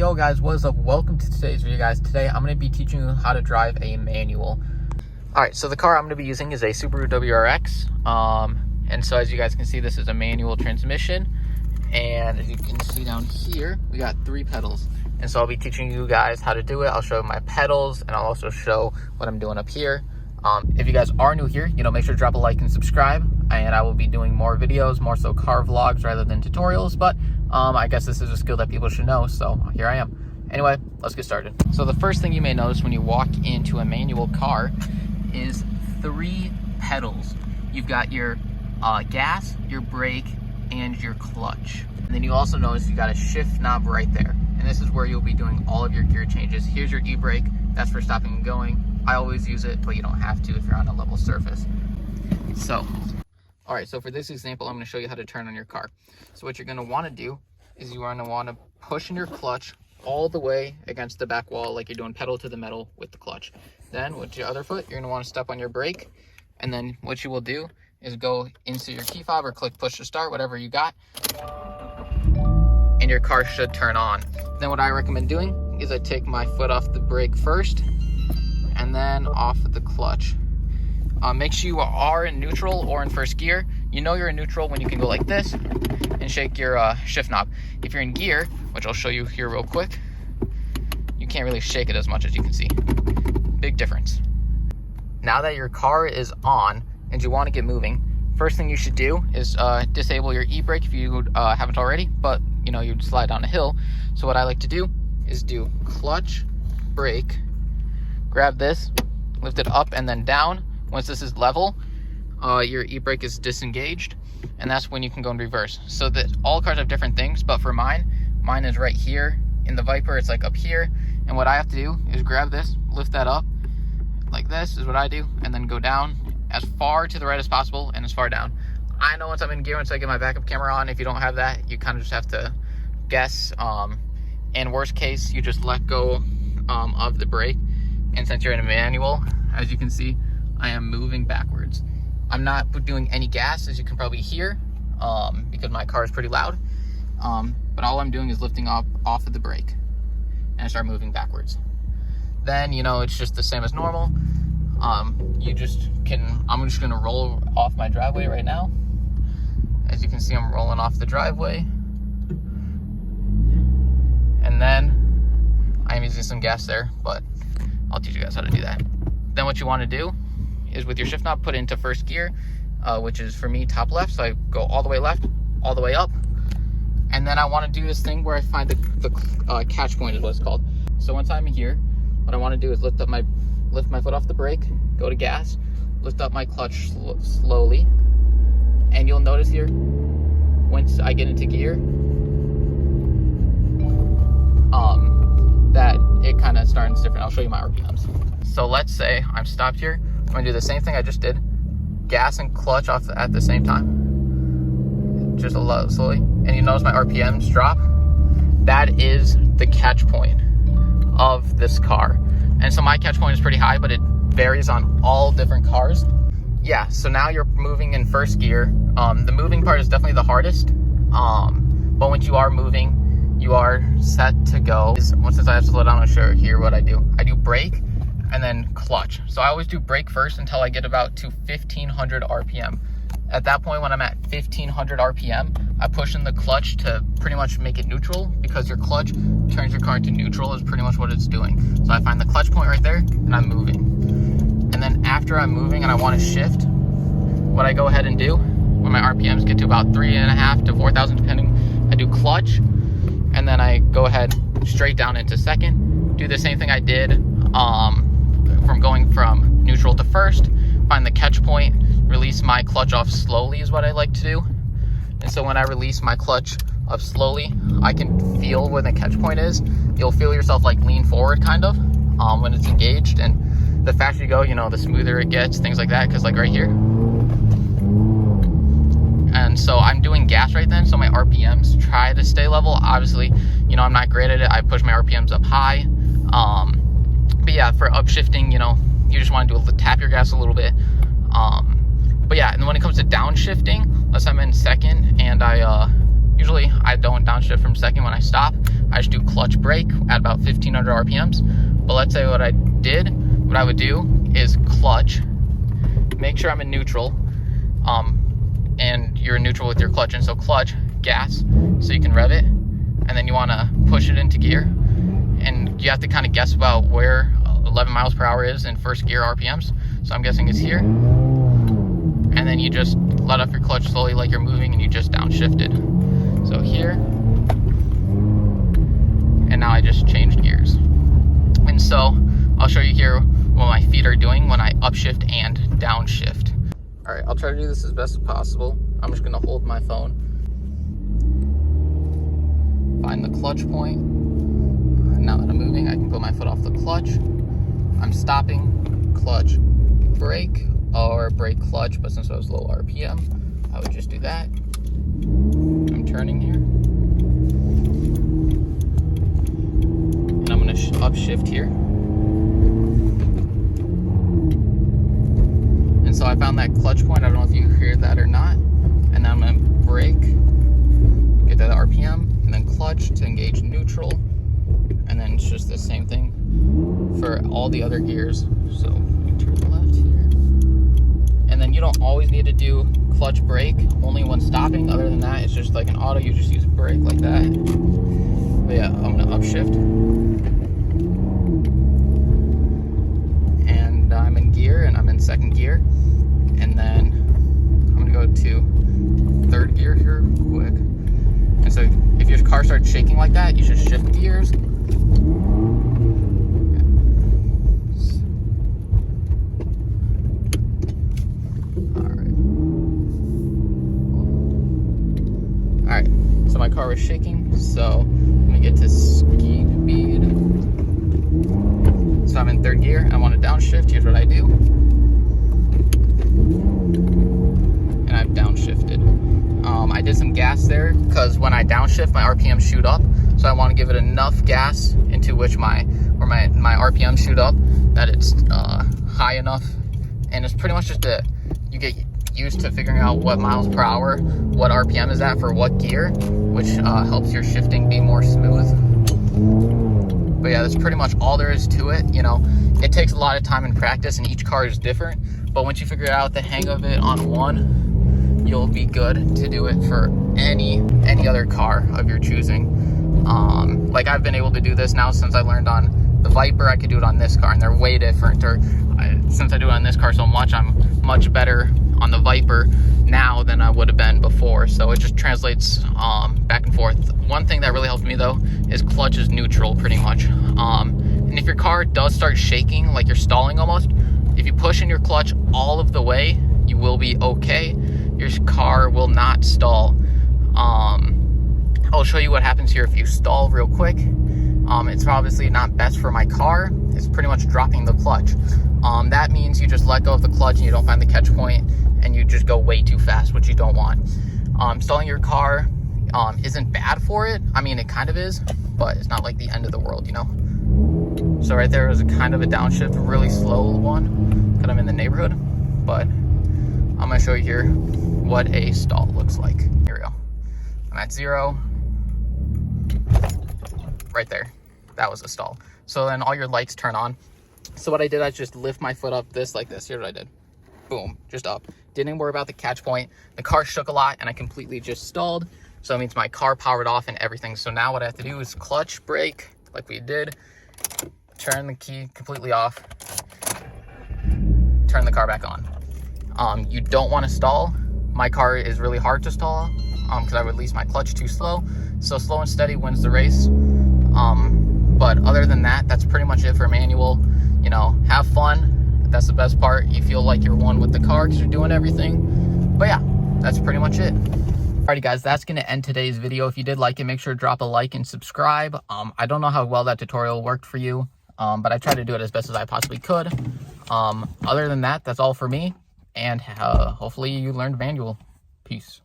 Yo guys, what is up? Welcome to today's video, guys. Today I'm going to be teaching you how to drive a manual. Alright, so the car I'm going to be using is a Subaru WRX. And so as you guys can see, this is a manual transmission. And as you can see down here, we got 3 pedals. And so I'll be teaching you guys how to do it. I'll show my pedals and I'll also show what I'm doing up here. If you guys are new here, make sure to drop a like and subscribe. And I will be doing more videos, more so car vlogs rather than tutorials. But I guess this is a skill that people should know, so here I am. Anyway, let's get started. So the first thing you may notice when you walk into a manual car is 3 pedals. You've got your gas, your brake, and your clutch. And then you also notice you got a shift knob right there. And this is where you'll be doing all of your gear changes. Here's your e-brake, that's for stopping and going. I always use it, but you don't have to if you're on a level surface. So, all right, so for this example, I'm gonna show you how to turn on your car. So what you're gonna wanna do is you are gonna wanna push in your clutch all the way against the back wall like you're doing pedal to the metal with the clutch. Then with your other foot, you're gonna wanna step on your brake, and then what you will do is go into your key fob or click push to start, whatever you got, and your car should turn on. Then what I recommend doing is I take my foot off the brake first, and then off the clutch. Make sure you are in neutral or in first gear. You know you're in neutral when you can go like this and shake your shift knob. If you're in gear, which I'll show you here real quick, you can't really shake it as much as you can see. Big difference. Now that your car is on and you want to get moving, first thing you should do is disable your e-brake if you haven't already, but you'd slide down a hill. So what I like to do is do clutch, brake, grab this, lift it up and then down. Once this is level, your e-brake is disengaged, and that's when you can go in reverse. So that all cars have different things, but for mine is right here. In the Viper, it's like up here. And what I have to do is grab this, lift that up, like this is what I do, and then go down as far to the right as possible and as far down. I know once I'm in gear, once I get my backup camera on, if you don't have that, you kind of just have to guess. In worst case, you just let go of the brake. And since you're in a manual, as you can see, I am moving backwards. I'm not doing any gas, as you can probably hear, because my car is pretty loud. But all I'm doing is lifting up off of the brake, and I start moving backwards. Then, it's just the same as normal. I'm just gonna roll off my driveway right now. As you can see, I'm rolling off the driveway. And then I'm using some gas there, but I'll teach you guys how to do that. Then what you want to do is with your shift knob, put it into first gear, which is for me top left. So I go all the way left, all the way up. And then I want to do this thing where I find the catch point is what it's called. So once I'm here, what I want to do is lift my foot off the brake, go to gas, lift up my clutch slowly. And you'll notice here, once I get into gear, that it kind of starts different. I'll show you my RPMs. So let's say I'm stopped here. I'm gonna do the same thing I just did. Gas and clutch off at the same time. Just a little slowly. And you notice my RPMs drop. That is the catch point of this car. And so my catch point is pretty high, but it varies on all different cars. Yeah, so now you're moving in first gear. The moving part is definitely the hardest. But once you are moving, you are set to go. Since I have to slow down, I'll show here what I do. I do brake and then clutch. So I always do brake first until I get about to 1500 RPM. At that point, when I'm at 1500 RPM, I push in the clutch to pretty much make it neutral, because your clutch turns your car into neutral is pretty much what it's doing. So I find the clutch point right there and I'm moving. And then after I'm moving and I want to shift, what I go ahead and do when my RPMs get to about 3,500 to 4,000 depending, I do clutch, and then I go ahead straight down into second. Do the same thing I did from going from neutral to first. Find the catch point, release my clutch off slowly is what I like to do. And so when I release my clutch up slowly, I can feel where the catch point is. You'll feel yourself like lean forward kind of when it's engaged. And the faster you go, the smoother it gets, things like that. Because like right here. And so I'm doing gas right then, so my RPMs try to stay level. Obviously, I'm not great at it. I push my RPMs up high. But yeah, for upshifting, you just want to tap your gas a little bit. But yeah, and when it comes to downshifting, unless I'm in second and I usually I don't downshift from second when I stop, I just do clutch brake at about 1500 RPMs. But let's say what I would do is clutch, make sure I'm in neutral, and you're in neutral with your clutch, and so clutch, gas, so you can rev it, and then you want to push it into gear, and you have to kind of guess about where 11 miles per hour is in first gear RPMs. So I'm guessing it's here, and then you just let off your clutch slowly like you're moving, and you just downshifted. So here, and now I just changed gears. And so I'll show you here what my feet are doing when I upshift and downshift. All right, I'll try to do this as best as possible. I'm just gonna hold my phone, find the clutch point. Now that I'm moving, I can put my foot off the clutch. I'm stopping, clutch, brake, or brake clutch, but since I was low RPM, I would just do that. I'm turning here. And I'm gonna upshift here. And so I found that clutch point. I don't know if you heard that or not. And then I'm gonna brake, get that RPM, and then clutch to engage neutral. And then it's just the same thing for all the other gears. So we turn left here. And then you don't always need to do clutch brake, only when stopping. Other than that, it's just like an auto, you just use brake like that. But yeah, I'm gonna upshift. And I'm in gear, and I'm in second gear. And then I'm gonna go to third gear here quick. And so if your car starts shaking like that, you should shift gears. Alright, so my car was shaking, so I'm gonna get to speed. So I'm in third gear, I want to downshift. Here's what I do. And I've downshifted. I did some gas there because when I downshift, my RPMs shoot up. So I want to give it enough gas into which my RPMs shoot up, that it's high enough. And it's pretty much just you get used to figuring out what miles per hour, what RPM is at for what gear, which helps your shifting be more smooth. But yeah, that's pretty much all there is to it. You know, it takes a lot of time and practice, and each car is different. But once you figure out the hang of it on one, you'll be good to do it for any other car of your choosing. Like I've been able to do this now since I learned on the Viper. I could do it on this car, and they're way different. Since I do it on this car so much, I'm much better on the Viper now than I would have been before. So it just translates back and forth. One thing that really helps me though is clutch is neutral pretty much. And if your car does start shaking, like you're stalling almost, if you push in your clutch all of the way, you will be okay. Your car will not stall. I'll show you what happens here if you stall real quick. It's obviously not best for my car. It's pretty much dropping the clutch. That means you just let go of the clutch and you don't find the catch point, and you just go way too fast, which you don't want. Stalling your car isn't bad for it. I mean, it kind of is, but it's not like the end of the world, you know? So right there was a kind of a downshift, a really slow one, because I'm in the neighborhood. But I'm gonna show you here what a stall looks like. Here we go. I'm at 0. Right there. That was a stall. So then all your lights turn on. So what I did, I just lift my foot up like this. Here's what I did. Boom, just up. Didn't worry about the catch point. The car shook a lot and I completely just stalled. So it means my car powered off and everything. So now what I have to do is clutch, brake, like we did, turn the key completely off, turn the car back on. You don't want to stall. My car is really hard to stall because I release my clutch too slow. So slow and steady wins the race. But other than that, that's pretty much it for manual. You know, have fun. That's the best part. You feel like you're one with the car because you're doing everything. But yeah, that's pretty much it. Alrighty guys, that's going to end today's video. If you did like it, make sure to drop a like and subscribe. I don't know how well that tutorial worked for you, but I tried to do it as best as I possibly could. Other than that, that's all for me. And hopefully you learned manual. Peace.